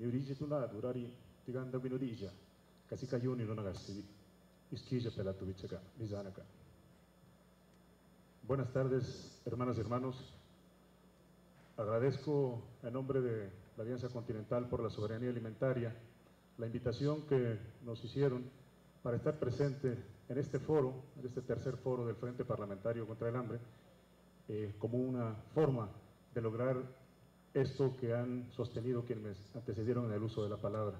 Niuriji tuna durari tiganda binudija, kasika yuni no nagasi, iskija pelatubichaga, mizanaka. Buenas tardes, hermanas y hermanos. Agradezco en nombre de la Alianza Continental por la Soberanía Alimentaria la invitación que nos hicieron para estar presente en este foro, en este tercer foro del Frente Parlamentario contra el Hambre, como una forma de lograr esto que han sostenido quienes me antecedieron en el uso de la palabra.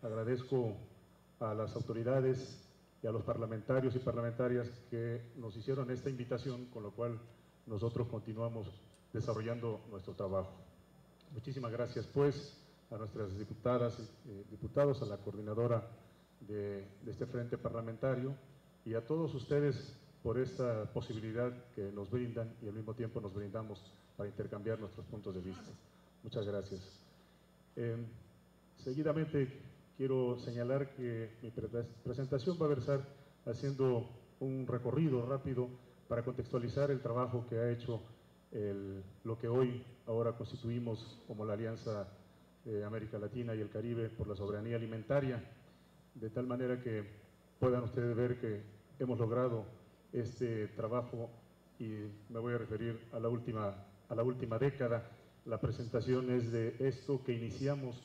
Agradezco a las autoridades y a los parlamentarios y parlamentarias que nos hicieron esta invitación, con lo cual nosotros continuamos desarrollando nuestro trabajo. Muchísimas gracias, pues, a nuestras diputadas y diputados, a la coordinadora de este Frente Parlamentario y a todos ustedes por esta posibilidad que nos brindan y al mismo tiempo nos brindamos para intercambiar nuestros puntos de vista. Muchas gracias. Seguidamente quiero señalar que mi presentación va a versar haciendo un recorrido rápido para contextualizar el trabajo que ha hecho lo que hoy ahora constituimos como la Alianza de América Latina y el Caribe por la Soberanía Alimentaria, de tal manera que puedan ustedes ver que hemos logrado este trabajo y me voy a referir a la última década. La presentación es de esto que iniciamos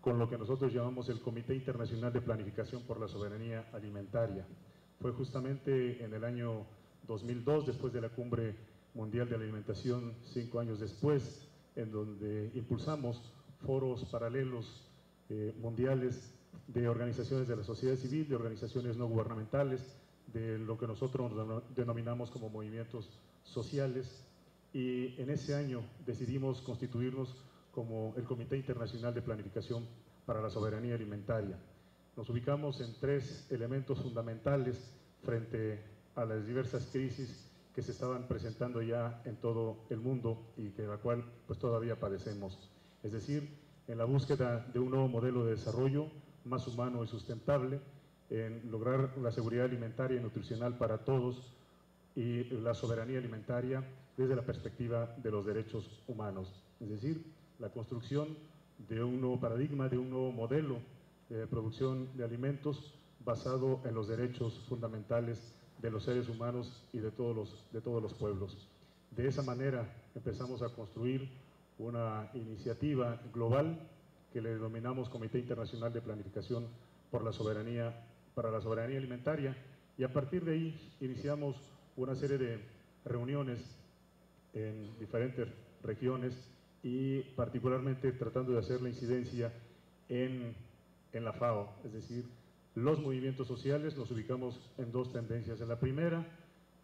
con lo que nosotros llamamos el Comité Internacional de Planificación por la Soberanía Alimentaria. Fue justamente en el año 2002, después de la Cumbre Mundial de la Alimentación, 5 años después, en donde impulsamos foros paralelos mundiales de organizaciones de la sociedad civil, de organizaciones no gubernamentales, de lo que nosotros denominamos como movimientos sociales, y en ese año decidimos constituirnos como el Comité Internacional de Planificación para la Soberanía Alimentaria. Nos ubicamos en 3 elementos fundamentales frente a las diversas crisis que se estaban presentando ya en todo el mundo y que la cual pues todavía padecemos. Es decir, en la búsqueda de un nuevo modelo de desarrollo más humano y sustentable, en lograr la seguridad alimentaria y nutricional para todos y la soberanía alimentaria desde la perspectiva de los derechos humanos. Es decir, la construcción de un nuevo paradigma, de un nuevo modelo de producción de alimentos basado en los derechos fundamentales de los seres humanos y de todos los pueblos. De esa manera empezamos a construir una iniciativa global que le denominamos Comité Internacional de Planificación para la Soberanía Alimentaria, y a partir de ahí iniciamos una serie de reuniones en diferentes regiones y particularmente tratando de hacer la incidencia en la FAO, es decir, los movimientos sociales. Nos ubicamos en 2 tendencias. En la primera,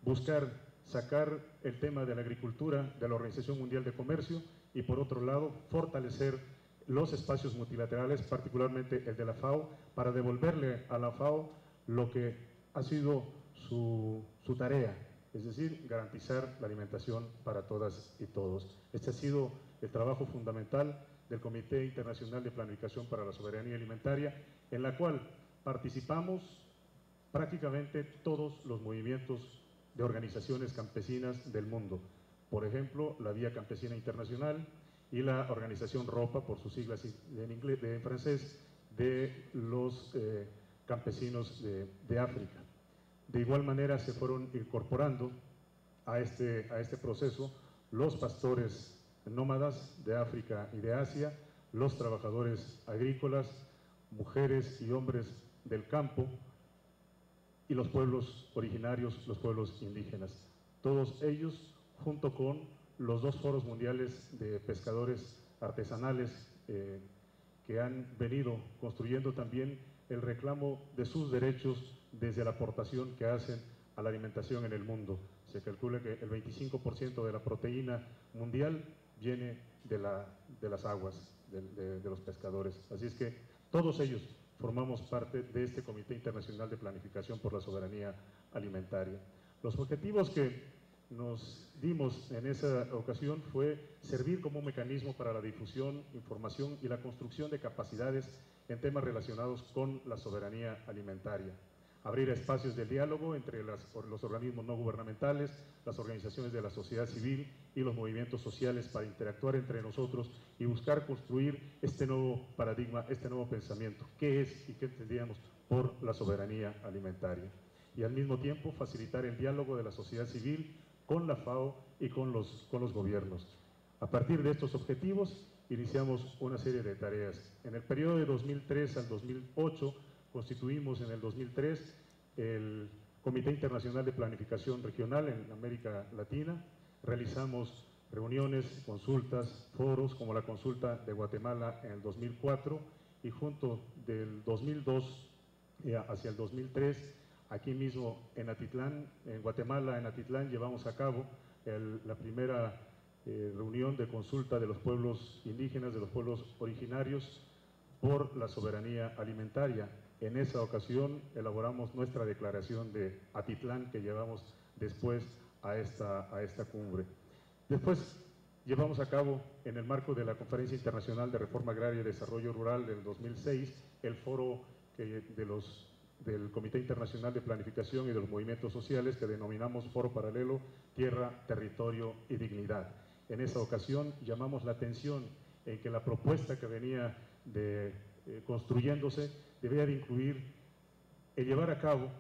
buscar sacar el tema de la agricultura de la Organización Mundial de Comercio y por otro lado, fortalecer los espacios multilaterales, particularmente el de la FAO, para devolverle a la FAO lo que ha sido su tarea, es decir, garantizar la alimentación para todas y todos. Este ha sido el trabajo fundamental del Comité Internacional de Planificación para la Soberanía Alimentaria, en la cual participamos prácticamente todos los movimientos de organizaciones campesinas del mundo. Por ejemplo, la Vía Campesina Internacional y la Organización ROPA, por sus siglas en francés, de los campesinos de África. De igual manera se fueron incorporando a este proceso los pastores nómadas de África y de Asia, los trabajadores agrícolas, mujeres y hombres del campo y los pueblos originarios, los pueblos indígenas. Todos ellos, junto con los 2 foros mundiales de pescadores artesanales que han venido construyendo también el reclamo de sus derechos desde la aportación que hacen a la alimentación en el mundo. Se calcula que el 25% de la proteína mundial viene de las aguas, de los pescadores. Así es que todos ellos formamos parte de este Comité Internacional de Planificación por la Soberanía Alimentaria. Los objetivos que nos dimos en esa ocasión fue servir como un mecanismo para la difusión, información y la construcción de capacidades en temas relacionados con la soberanía alimentaria. abrir espacios de diálogo entre los organismos no gubernamentales, las organizaciones de la sociedad civil y los movimientos sociales para interactuar entre nosotros y buscar construir este nuevo paradigma, este nuevo pensamiento, qué es y qué entendíamos por la soberanía alimentaria. Y al mismo tiempo facilitar el diálogo de la sociedad civil con la FAO y con los gobiernos. A partir de estos objetivos iniciamos una serie de tareas. En el periodo de 2003 al 2008 constituimos en el 2003 el Comité Internacional de Planificación Regional en América Latina. Realizamos reuniones, consultas, foros como la consulta de Guatemala en el 2004 y junto del 2002 hacia el 2003, aquí mismo en Atitlán, en Guatemala, en Atitlán, llevamos a cabo la primera reunión de consulta de los pueblos indígenas, de los pueblos originarios, por la soberanía alimentaria. En esa ocasión elaboramos nuestra declaración de Atitlán que llevamos después a esta cumbre. Después llevamos a cabo, en el marco de la Conferencia Internacional de Reforma Agraria y Desarrollo Rural del 2006, el foro del Comité Internacional de Planificación y de los Movimientos Sociales que denominamos Foro Paralelo, Tierra, Territorio y Dignidad. En esa ocasión llamamos la atención en que la propuesta que venía construyéndose debía de incluir el llevar a cabo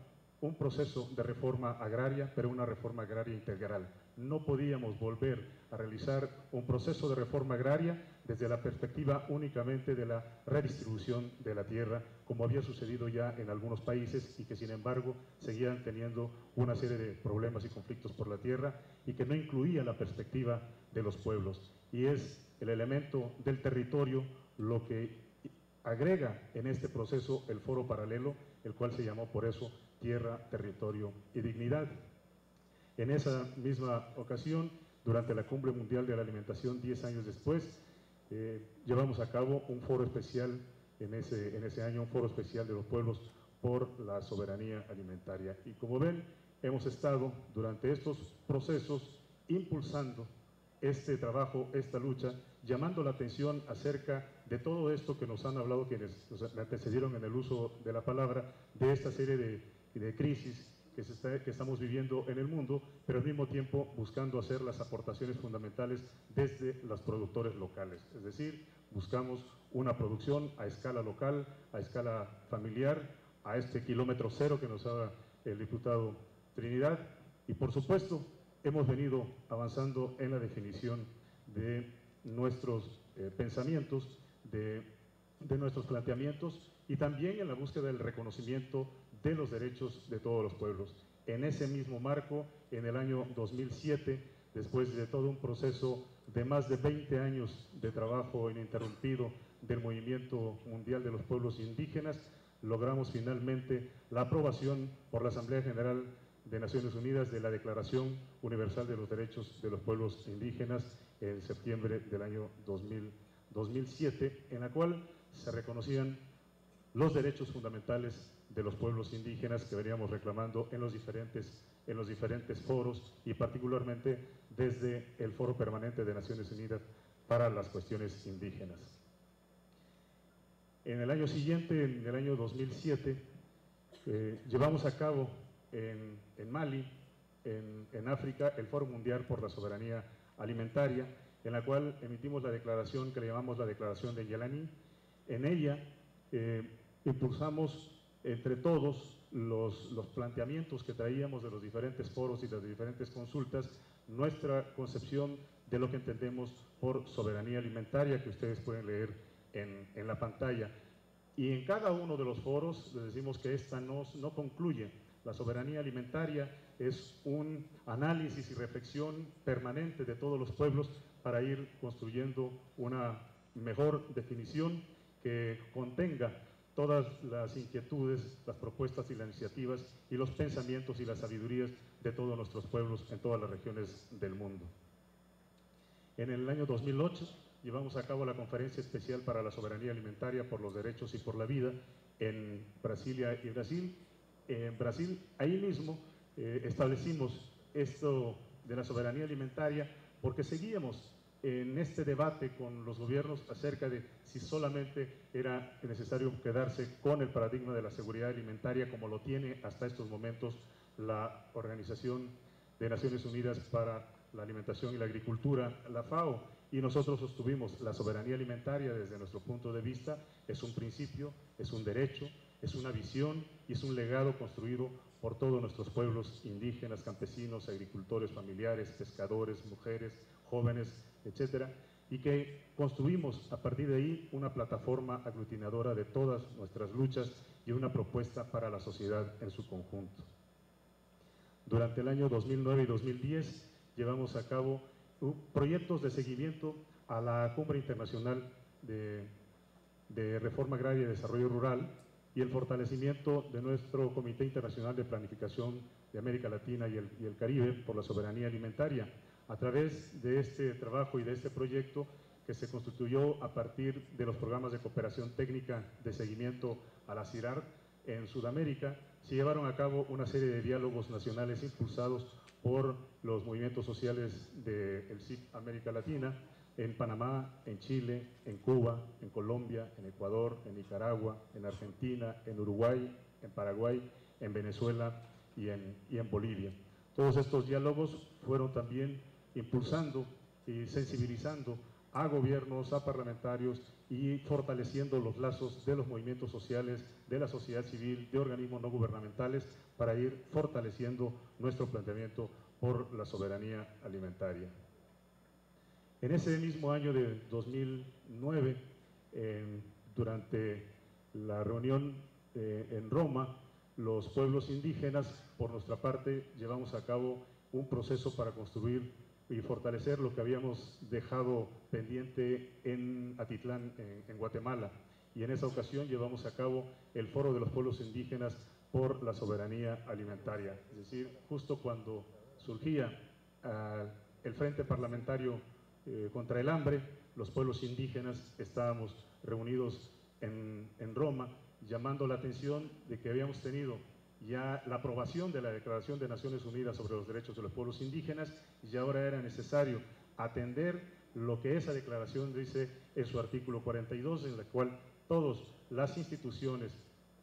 un proceso de reforma agraria, pero una reforma agraria integral. No podíamos volver a realizar un proceso de reforma agraria desde la perspectiva únicamente de la redistribución de la tierra, como había sucedido ya en algunos países y que sin embargo seguían teniendo una serie de problemas y conflictos por la tierra y que no incluía la perspectiva de los pueblos. Y es el elemento del territorio lo que agrega en este proceso el foro paralelo, el cual se llamó por eso Tierra, Territorio y Dignidad. En esa misma ocasión, durante la Cumbre Mundial de la Alimentación, 10 años después, llevamos a cabo un foro especial en ese año, un foro especial de los pueblos por la soberanía alimentaria. Y como ven, hemos estado durante estos procesos impulsando este trabajo, esta lucha, llamando la atención acerca de todo esto que nos han hablado quienes me antecedieron en el uso de la palabra, de esta serie de crisis que estamos viviendo en el mundo, pero al mismo tiempo buscando hacer las aportaciones fundamentales desde los productores locales. Es decir, buscamos una producción a escala local, a escala familiar, a este kilómetro cero que nos habla el diputado Trinidad, y por supuesto hemos venido avanzando en la definición de nuestros pensamientos, de nuestros planteamientos y también en la búsqueda del reconocimiento de los derechos de todos los pueblos. En ese mismo marco, en el año 2007, después de todo un proceso de más de 20 años de trabajo ininterrumpido del Movimiento Mundial de los Pueblos Indígenas, logramos finalmente la aprobación por la Asamblea General de Naciones Unidas de la Declaración Universal de los Derechos de los Pueblos Indígenas en septiembre del año 2007, en la cual se reconocían los derechos fundamentales de los pueblos indígenas que veníamos reclamando en los diferentes foros y particularmente desde el Foro Permanente de Naciones Unidas para las Cuestiones Indígenas. En el año siguiente, en el año 2007, llevamos a cabo en Mali, en África, el Foro Mundial por la Soberanía Alimentaria, en la cual emitimos la declaración que le llamamos la Declaración de Yelaní. En ella impulsamos entre todos los planteamientos que traíamos de los diferentes foros y de las diferentes consultas, nuestra concepción de lo que entendemos por soberanía alimentaria, que ustedes pueden leer en la pantalla. Y en cada uno de los foros les decimos que esta no concluye. La soberanía alimentaria es un análisis y reflexión permanente de todos los pueblos para ir construyendo una mejor definición que contenga todas las inquietudes, las propuestas y las iniciativas y los pensamientos y las sabidurías de todos nuestros pueblos en todas las regiones del mundo. En el año 2008 llevamos a cabo la Conferencia Especial para la Soberanía Alimentaria por los Derechos y por la Vida en Brasilia y Brasil. En Brasil, ahí mismo establecimos esto de la soberanía alimentaria porque seguíamos en este debate con los gobiernos acerca de si solamente era necesario quedarse con el paradigma de la seguridad alimentaria como lo tiene hasta estos momentos la Organización de Naciones Unidas para la Alimentación y la Agricultura, la FAO, y nosotros sostuvimos la soberanía alimentaria desde nuestro punto de vista es un principio, es un derecho, es una visión y es un legado construido por todos nuestros pueblos indígenas, campesinos, agricultores, familiares, pescadores, mujeres, jóvenes, etcétera, y que construimos a partir de ahí una plataforma aglutinadora de todas nuestras luchas y una propuesta para la sociedad en su conjunto. Durante el año 2009 y 2010 llevamos a cabo proyectos de seguimiento a la Cumbre Internacional de Reforma Agraria y Desarrollo Rural y el fortalecimiento de nuestro Comité Internacional de Planificación de América Latina y el Caribe por la soberanía alimentaria. A través de este trabajo y de este proyecto que se constituyó a partir de los programas de cooperación técnica de seguimiento a la CIRAR en Sudamérica, se llevaron a cabo una serie de diálogos nacionales impulsados por los movimientos sociales del CIP América Latina, en Panamá, en Chile, en Cuba, en Colombia, en Ecuador, en Nicaragua, en Argentina, en Uruguay, en Paraguay, en Venezuela y en Bolivia. Todos estos diálogos fueron también impulsando y sensibilizando a gobiernos, a parlamentarios y fortaleciendo los lazos de los movimientos sociales, de la sociedad civil, de organismos no gubernamentales para ir fortaleciendo nuestro planteamiento por la soberanía alimentaria. En ese mismo año de 2009, durante la reunión en Roma, los pueblos indígenas, por nuestra parte, llevamos a cabo un proceso para construir y fortalecer lo que habíamos dejado pendiente en Atitlán, en Guatemala. Y en esa ocasión llevamos a cabo el Foro de los Pueblos Indígenas por la Soberanía Alimentaria. Es decir, justo cuando surgía el Frente Parlamentario contra el Hambre, los pueblos indígenas estábamos reunidos en Roma, llamando la atención de que habíamos tenido ya la aprobación de la Declaración de Naciones Unidas sobre los Derechos de los Pueblos Indígenas y ahora era necesario atender lo que esa declaración dice en su artículo 42, en la cual todas las instituciones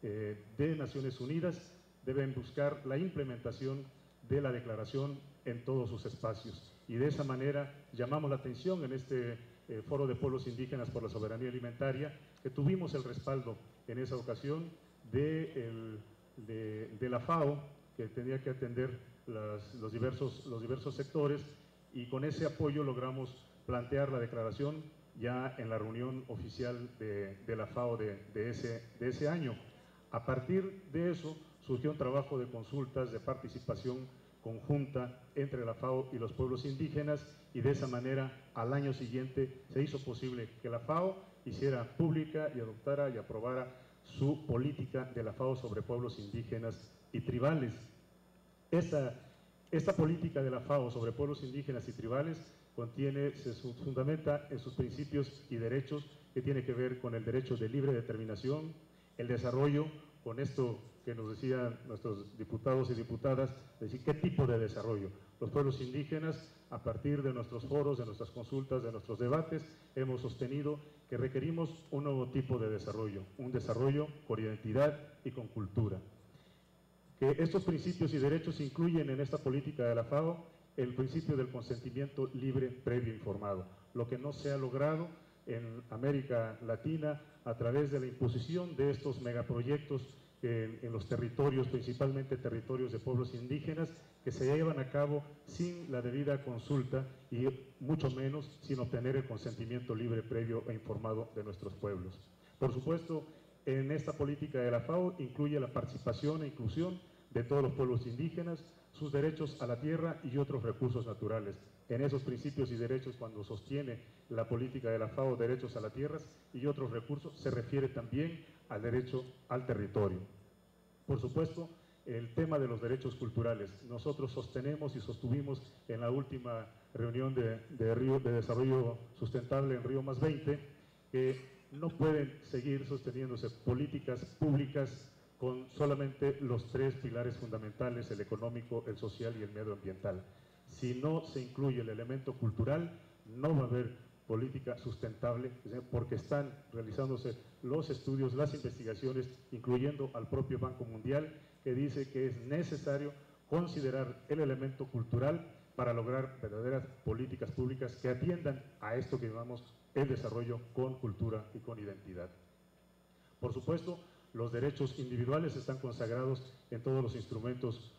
de Naciones Unidas deben buscar la implementación de la declaración en todos sus espacios. Y de esa manera llamamos la atención en este Foro de Pueblos Indígenas por la Soberanía Alimentaria, que tuvimos el respaldo en esa ocasión de la FAO, que tenía que atender los diversos sectores, y con ese apoyo logramos plantear la declaración ya en la reunión oficial de la FAO de ese año. A partir de eso surgió un trabajo de consultas, de participación conjunta entre la FAO y los pueblos indígenas, y de esa manera al año siguiente se hizo posible que la FAO hiciera pública y adoptara y aprobara su política de la FAO sobre pueblos indígenas y tribales. Esta política de la FAO sobre pueblos indígenas y tribales se fundamenta en sus principios y derechos, que tiene que ver con el derecho de libre determinación, el desarrollo, con esto que nos decían nuestros diputados y diputadas, es decir, qué tipo de desarrollo. Los pueblos indígenas, a partir de nuestros foros, de nuestras consultas, de nuestros debates, hemos sostenido que requerimos un nuevo tipo de desarrollo, un desarrollo con identidad y con cultura. Que estos principios y derechos incluyen en esta política de la FAO el principio del consentimiento libre, previo e informado, lo que no se ha logrado en América Latina a través de la imposición de estos megaproyectos en los territorios, principalmente territorios de pueblos indígenas, que se llevan a cabo sin la debida consulta y mucho menos sin obtener el consentimiento libre, previo e informado de nuestros pueblos. Por supuesto, en esta política de la FAO incluye la participación e inclusión de todos los pueblos indígenas, sus derechos a la tierra y otros recursos naturales. En esos principios y derechos, cuando sostiene la política de la FAO derechos a la tierra y otros recursos, se refiere también al derecho al territorio. Por supuesto, el tema de los derechos culturales. Nosotros sostenemos y sostuvimos en la última reunión de desarrollo sustentable en Río +20 que no pueden seguir sosteniéndose políticas públicas con solamente los tres pilares fundamentales, el económico, el social y el medioambiental. Si no se incluye el elemento cultural, no va a haber política sustentable, porque están realizándose los estudios, las investigaciones, incluyendo al propio Banco Mundial, que dice que es necesario considerar el elemento cultural para lograr verdaderas políticas públicas que atiendan a esto que llamamos el desarrollo con cultura y con identidad. Por supuesto, los derechos individuales están consagrados en todos los instrumentos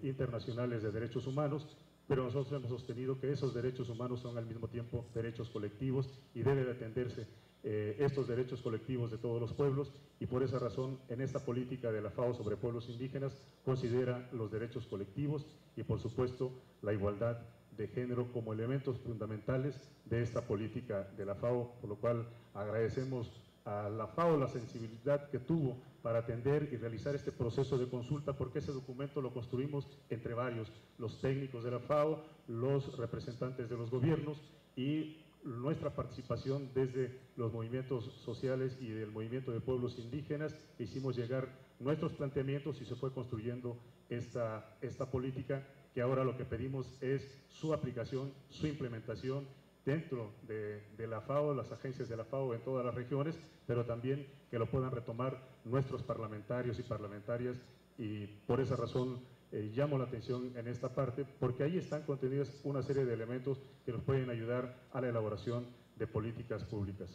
internacionales de derechos humanos, pero nosotros hemos sostenido que esos derechos humanos son al mismo tiempo derechos colectivos y debe de atenderse estos derechos colectivos de todos los pueblos, y por esa razón en esta política de la FAO sobre pueblos indígenas considera los derechos colectivos y por supuesto la igualdad de género como elementos fundamentales de esta política de la FAO, por lo cual agradecemos a la FAO la sensibilidad que tuvo para atender y realizar este proceso de consulta, porque ese documento lo construimos entre varios, los técnicos de la FAO, los representantes de los gobiernos y nuestra participación desde los movimientos sociales y del movimiento de pueblos indígenas. Hicimos llegar nuestros planteamientos y se fue construyendo esta política, que ahora lo que pedimos es su aplicación, su implementación dentro de la FAO, las agencias de la FAO en todas las regiones, pero también que lo puedan retomar nuestros parlamentarios y parlamentarias, y por esa razón llamo la atención en esta parte, porque ahí están contenidas una serie de elementos que nos pueden ayudar a la elaboración de políticas públicas.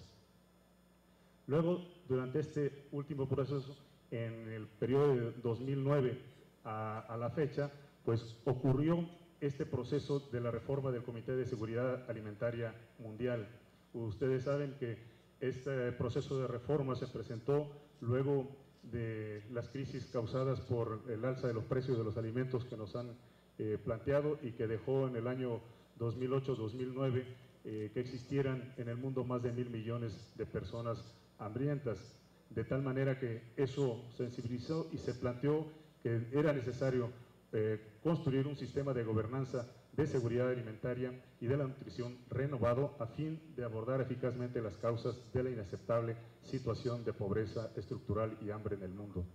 Luego, durante este último proceso, en el periodo de 2009 a la fecha, pues ocurrió este proceso de la reforma del Comité de Seguridad Alimentaria Mundial. Ustedes saben que este proceso de reforma se presentó luego de las crisis causadas por el alza de los precios de los alimentos que nos han planteado y que dejó en el año 2008-2009 que existieran en el mundo más de 1.000 millones de personas hambrientas, de tal manera que eso sensibilizó y se planteó que era necesario construir un sistema de gobernanza de seguridad alimentaria y de la nutrición renovado a fin de abordar eficazmente las causas de la inaceptable situación de pobreza estructural y hambre en el mundo.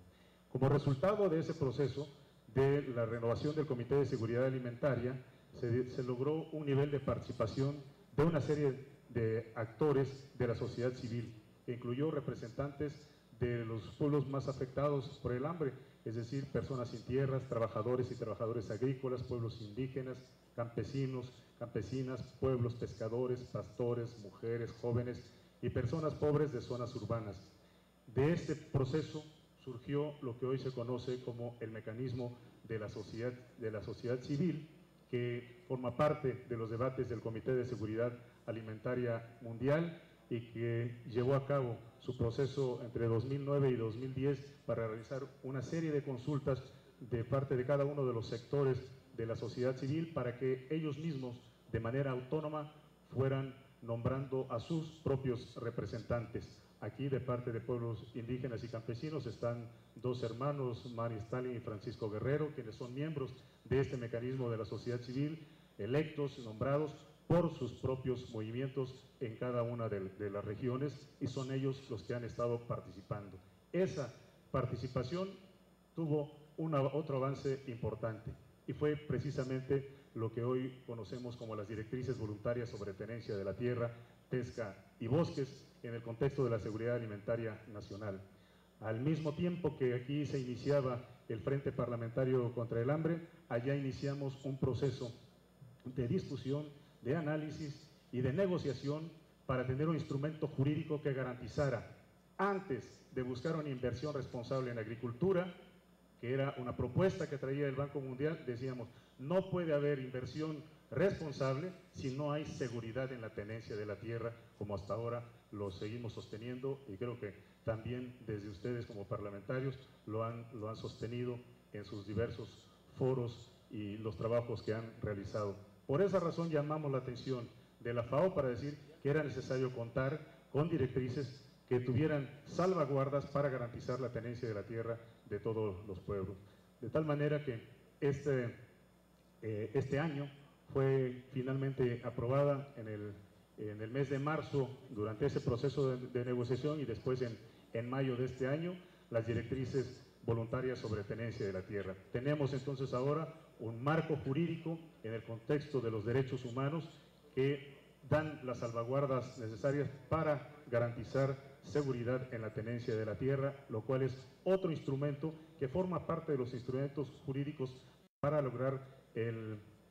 Como resultado de ese proceso de la renovación del Comité de Seguridad Alimentaria, se logró un nivel de participación de una serie de actores de la sociedad civil, que incluyó representantes de los pueblos más afectados por el hambre, es decir, personas sin tierras, trabajadores y trabajadoras agrícolas, pueblos indígenas, campesinos, campesinas, pueblos pescadores, pastores, mujeres, jóvenes y personas pobres de zonas urbanas. De este proceso surgió lo que hoy se conoce como el mecanismo de la sociedad civil, que forma parte de los debates del Comité de Seguridad Alimentaria Mundial y que llevó a cabo su proceso entre 2009 y 2010 para realizar una serie de consultas de parte de cada uno de los sectores de la sociedad civil para que ellos mismos, de manera autónoma, fueran nombrando a sus propios representantes. Aquí, de parte de pueblos indígenas y campesinos, están dos hermanos, Mari Stalin y Francisco Guerrero, quienes son miembros de este mecanismo de la sociedad civil, electos, nombrados por sus propios movimientos en cada una de las regiones, y son ellos los que han estado participando. Esa participación tuvo otro avance importante y fue precisamente lo que hoy conocemos como las directrices voluntarias sobre tenencia de la tierra, pesca y bosques en el contexto de la seguridad alimentaria nacional. Al mismo tiempo que aquí se iniciaba el Frente Parlamentario contra el Hambre, allá iniciamos un proceso de discusión, de análisis y de negociación para tener un instrumento jurídico que garantizara, antes de buscar una inversión responsable en agricultura, que era una propuesta que traía el Banco Mundial, decíamos, no puede haber inversión responsable si no hay seguridad en la tenencia de la tierra, como hasta ahora lo seguimos sosteniendo, y creo que también desde ustedes como parlamentarios lo han sostenido en sus diversos foros y los trabajos que han realizado. Por esa razón llamamos la atención de la FAO para decir que era necesario contar con directrices que tuvieran salvaguardas para garantizar la tenencia de la tierra de todos los pueblos. De tal manera que este año fue finalmente aprobada en el mes de marzo, durante ese proceso de negociación, y después en mayo de este año, las directrices voluntarias sobre tenencia de la tierra. Tenemos entonces ahora un marco jurídico en el contexto de los derechos humanos que dan las salvaguardas necesarias para garantizar seguridad en la tenencia de la tierra, lo cual es otro instrumento que forma parte de los instrumentos jurídicos para lograr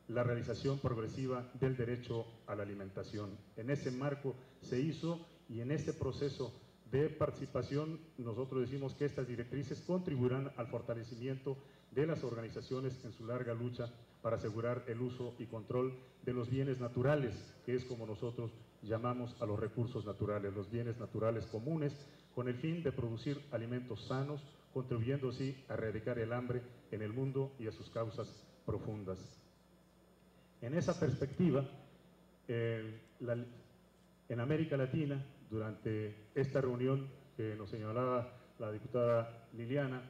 la realización progresiva del derecho a la alimentación. En ese marco se hizo, y en este proceso de participación nosotros decimos que estas directrices contribuirán al fortalecimiento de las organizaciones en su larga lucha para asegurar el uso y control de los bienes naturales, que es como nosotros llamamos a los recursos naturales, los bienes naturales comunes, con el fin de producir alimentos sanos, contribuyendo así a erradicar el hambre en el mundo y a sus causas profundas. En esa perspectiva, en América Latina, durante esta reunión que nos señalaba la diputada Liliana,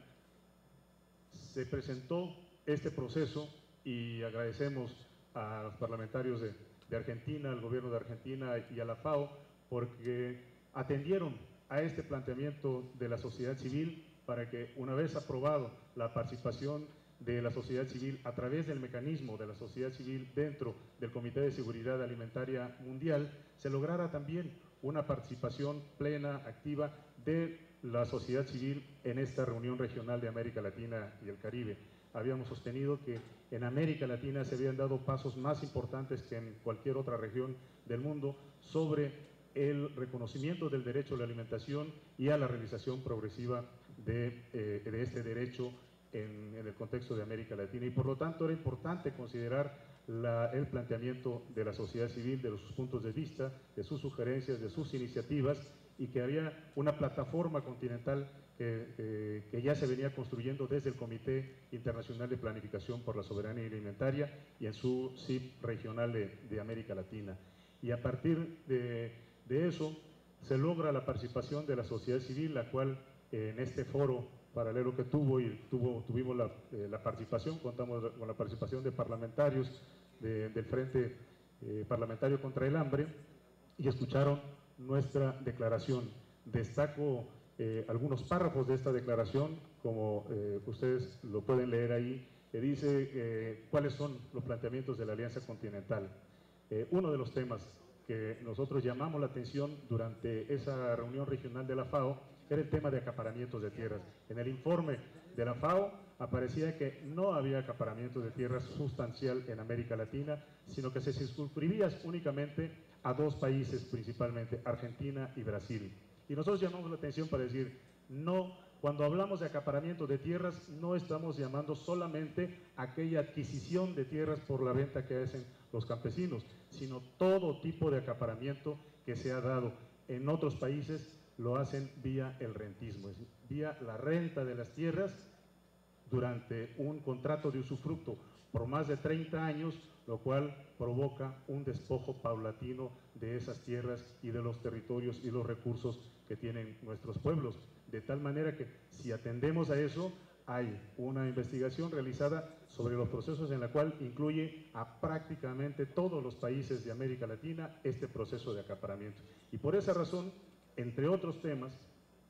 se presentó este proceso y agradecemos a los parlamentarios de Argentina, al gobierno de Argentina y a la FAO, porque atendieron a este planteamiento de la sociedad civil para que, una vez aprobado la participación de la sociedad civil a través del mecanismo de la sociedad civil dentro del Comité de Seguridad Alimentaria Mundial, se lograra también una participación plena, activa de la sociedad civil en esta reunión regional de América Latina y el Caribe. Habíamos sostenido que en América Latina se habían dado pasos más importantes que en cualquier otra región del mundo sobre el reconocimiento del derecho a la alimentación y a la realización progresiva de este derecho en el contexto de América Latina, y por lo tanto era importante considerar el planteamiento de la sociedad civil, de sus puntos de vista, de sus sugerencias, de sus iniciativas, y que había una plataforma continental que ya se venía construyendo desde el Comité Internacional de Planificación por la Soberanía Alimentaria y en su CIP regional de América Latina. Y a partir de eso se logra la participación de la sociedad civil, la cual en este foro paralelo que tuvimos la participación, contamos con la participación de parlamentarios del Frente Parlamentario contra el Hambre, y escucharon nuestra declaración. Destaco algunos párrafos de esta declaración, como ustedes lo pueden leer ahí, que dice cuáles son los planteamientos de la Alianza Continental. Uno de los temas que nosotros llamamos la atención durante esa reunión regional de la FAO era el tema de acaparamientos de tierras. En el informe de la FAO aparecía que no había acaparamiento de tierras sustancial en América Latina, sino que se circunscribía únicamente a dos países principalmente, Argentina y Brasil. Y nosotros llamamos la atención para decir, no, cuando hablamos de acaparamiento de tierras, no estamos llamando solamente aquella adquisición de tierras por la venta que hacen los campesinos, sino todo tipo de acaparamiento que se ha dado en otros países lo hacen vía el rentismo, es decir, vía la renta de las tierras durante un contrato de usufructo por más de 30 años, lo cual provoca un despojo paulatino de esas tierras y de los territorios y los recursos que tienen nuestros pueblos. De tal manera que si atendemos a eso, hay una investigación realizada sobre los procesos en la cual incluye a prácticamente todos los países de América Latina este proceso de acaparamiento. Y por esa razón, entre otros temas,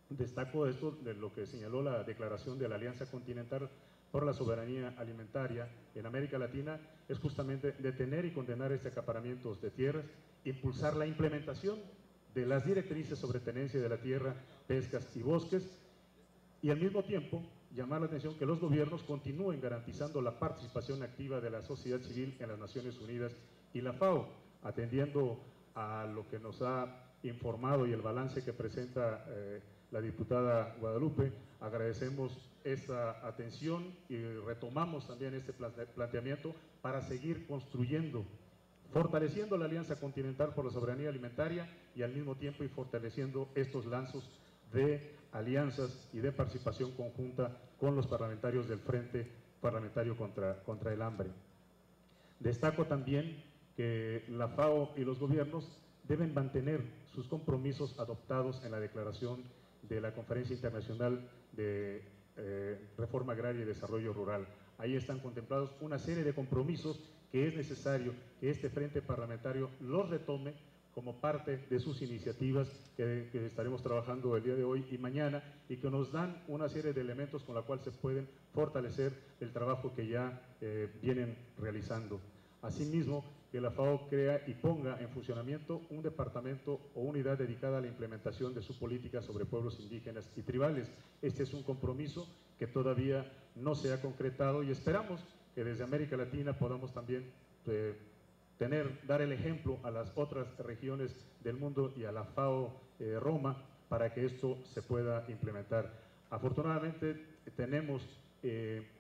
destaco esto de lo que señaló la declaración de la Alianza Continental por la Soberanía Alimentaria en América Latina, es justamente detener y condenar este acaparamiento de tierras, impulsar la implementación de las directrices sobre tenencia de la tierra, pescas y bosques, y al mismo tiempo llamar la atención que los gobiernos continúen garantizando la participación activa de la sociedad civil en las Naciones Unidas y la FAO, atendiendo a lo que nos ha informado y el balance que presenta la diputada Guadalupe. Agradecemos esta atención y retomamos también este planteamiento para seguir construyendo, fortaleciendo la Alianza Continental por la Soberanía Alimentaria y al mismo tiempo y fortaleciendo estos lazos de alianzas y de participación conjunta con los parlamentarios del Frente Parlamentario contra el Hambre. Destaco también que la FAO y los gobiernos deben mantener sus compromisos adoptados en la declaración de la Conferencia Internacional de Reforma Agraria y Desarrollo Rural. Ahí están contemplados una serie de compromisos que es necesario que este Frente Parlamentario los retome como parte de sus iniciativas que estaremos trabajando el día de hoy y mañana, y que nos dan una serie de elementos con la cual se pueden fortalecer el trabajo que ya vienen realizando. Asimismo, que la FAO crea y ponga en funcionamiento un departamento o unidad dedicada a la implementación de su política sobre pueblos indígenas y tribales. Este es un compromiso que todavía no se ha concretado y esperamos que desde América Latina podamos también dar el ejemplo a las otras regiones del mundo y a la FAO Roma para que esto se pueda implementar. Afortunadamente tenemos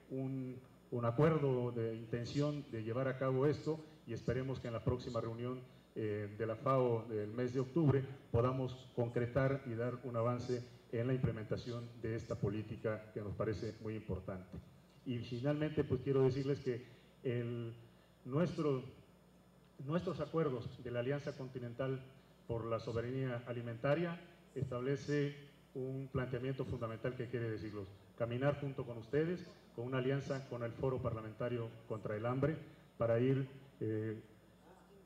un acuerdo de intención de llevar a cabo esto y esperemos que en la próxima reunión de la FAO del mes de octubre podamos concretar y dar un avance en la implementación de esta política que nos parece muy importante. Y finalmente pues quiero decirles que nuestros acuerdos de la Alianza Continental por la Soberanía Alimentaria establece un planteamiento fundamental que quiere decirlos: caminar junto con ustedes, con una alianza con el Foro Parlamentario contra el Hambre, para ir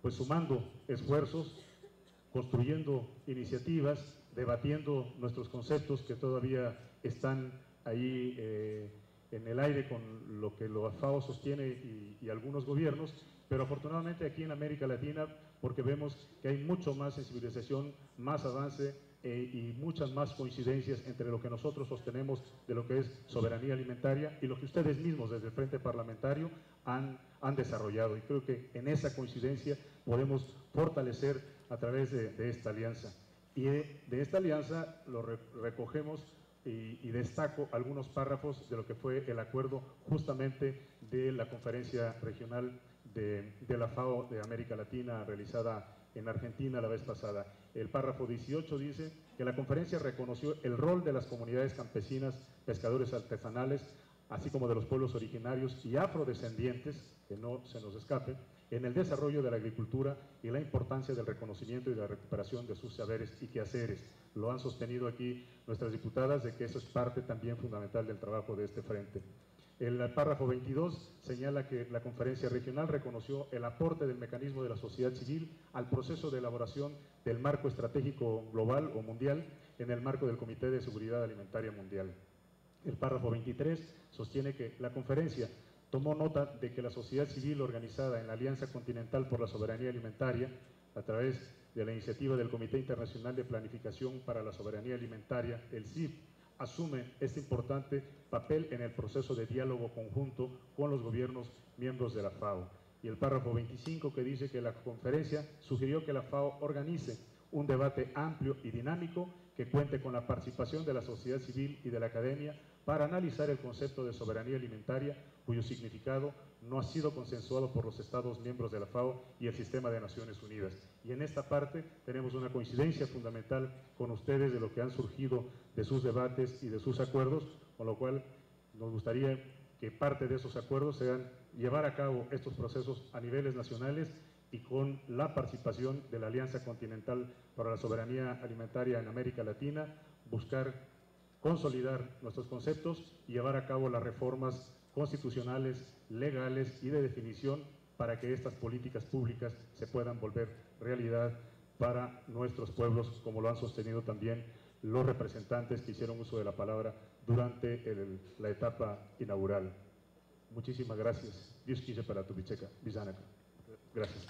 pues sumando esfuerzos, construyendo iniciativas, debatiendo nuestros conceptos que todavía están ahí en el aire con lo que la FAO sostiene y algunos gobiernos, pero afortunadamente aquí en América Latina, porque vemos que hay mucho más sensibilización, más avance y muchas más coincidencias entre lo que nosotros sostenemos de lo que es soberanía alimentaria y lo que ustedes mismos desde el Frente Parlamentario han desarrollado. Y creo que en esa coincidencia podemos fortalecer a través de esta alianza. Y de esta alianza lo recogemos y destaco algunos párrafos de lo que fue el acuerdo justamente de la conferencia regional de la FAO de América Latina realizada en Argentina la vez pasada. El párrafo 18 dice que la conferencia reconoció el rol de las comunidades campesinas, pescadores artesanales, así como de los pueblos originarios y afrodescendientes, que no se nos escape, en el desarrollo de la agricultura y la importancia del reconocimiento y de la recuperación de sus saberes y quehaceres. Lo han sostenido aquí nuestras diputadas de que eso es parte también fundamental del trabajo de este frente. El párrafo 22 señala que la conferencia regional reconoció el aporte del mecanismo de la sociedad civil al proceso de elaboración del marco estratégico global o mundial en el marco del Comité de Seguridad Alimentaria Mundial. El párrafo 23 sostiene que la conferencia tomó nota de que la sociedad civil organizada en la Alianza Continental por la Soberanía Alimentaria, a través de la iniciativa del Comité Internacional de Planificación para la Soberanía Alimentaria, el CIP, asume este importante papel en el proceso de diálogo conjunto con los gobiernos miembros de la FAO. Y el párrafo 25 que dice que la conferencia sugirió que la FAO organice un debate amplio y dinámico que cuente con la participación de la sociedad civil y de la academia para analizar el concepto de soberanía alimentaria, cuyo significado no ha sido consensuado por los Estados miembros de la FAO y el Sistema de Naciones Unidas. Y en esta parte tenemos una coincidencia fundamental con ustedes de lo que han surgido de sus debates y de sus acuerdos, con lo cual nos gustaría que parte de esos acuerdos sean llevar a cabo estos procesos a niveles nacionales y con la participación de la Alianza Continental para la Soberanía Alimentaria en América Latina, buscar consolidar nuestros conceptos y llevar a cabo las reformas constitucionales, legales y de definición para que estas políticas públicas se puedan volver realidad para nuestros pueblos, como lo han sostenido también los representantes que hicieron uso de la palabra durante la etapa inaugural. Muchísimas gracias. Dios quise para tu bicheca, Bizanaca. Gracias.